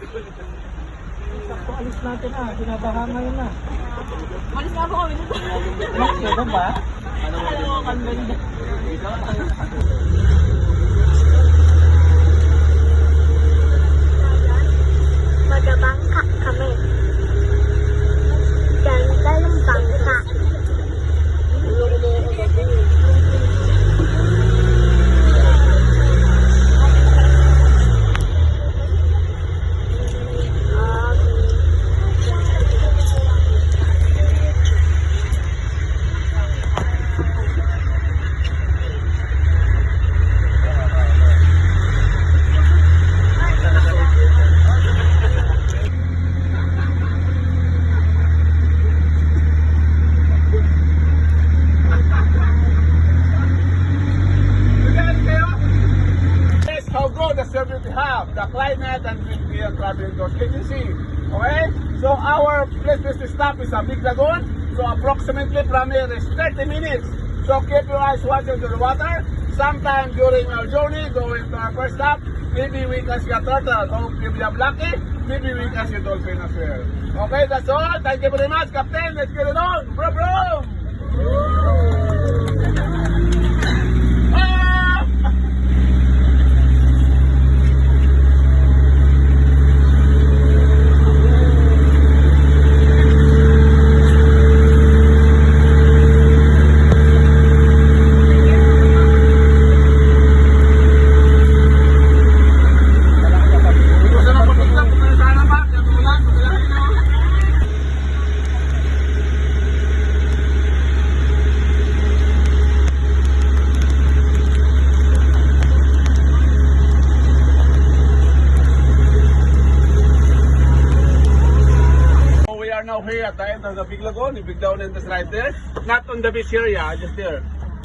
Sakto alis natin na, binabaha ngayon na. Malis nga po kami dito. Ano ba? Alam mo, kanbanda. Magabangka kami. Ganda yung bangka. The climate and we are traveling to can you see? Okay? So our place to stop is a big lagoon. So approximately from here is 30 minutes. So keep your eyes watching to the water. Sometime during our journey, going to our first stop, maybe we can see a turtle. Or if we are lucky, maybe we can see a dolphin as well. Okay, that's all. Thank you very much, Captain. Let's get it on. Bro, bro. Now here at the end of the big lagoon, the big lagoon is right there, not on the beach area, just there.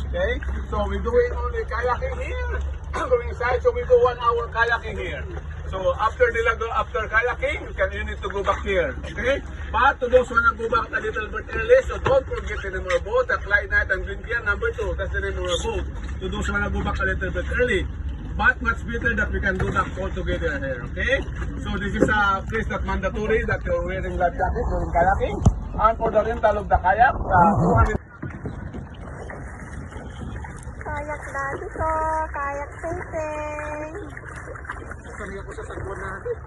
Okay, so we're doing only kayaking here, going inside. So we do 1 hour kayaking here. So after the lagoon, after kayaking, you need to go back here. Okay, but to those who want to go back a little bit early, so don't forget the name of our boat, the Clyde Knight and Green Gear number 2. That's the name of our boat. To those who want to go back a little bit early. But much better that we can do that all together here, okay? So this is a place that mandatory that you're wearing life jacket during kayaking. And for the rental of the kayak, 200. Kayak dati ko. Kayak fishing. Kami ako sa sagwan natin.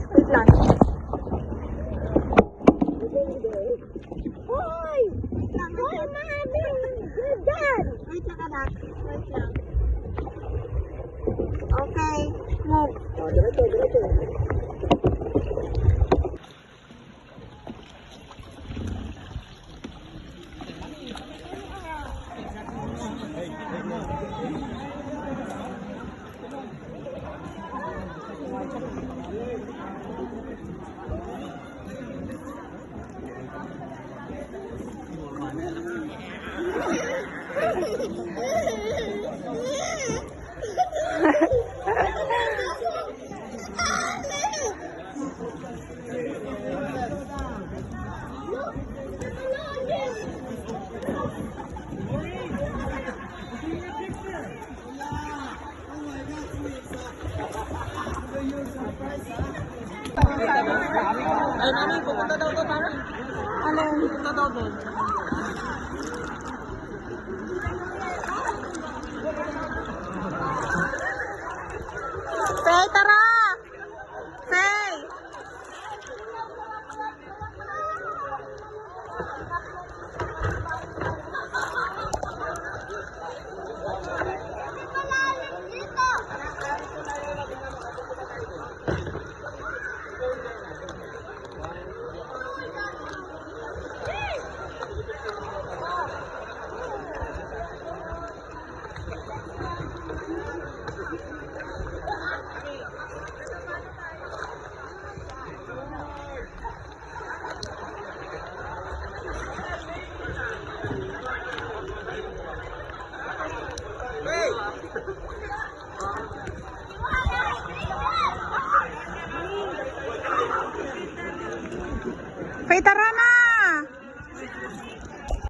Wait lang. Hoy! Hoy, mami! Dad! Wait lang, anak. Wait lang. Okay. Move. Diretso. Ay, mami, pupunta daw to, parang. Alin? Pupunta daw doon.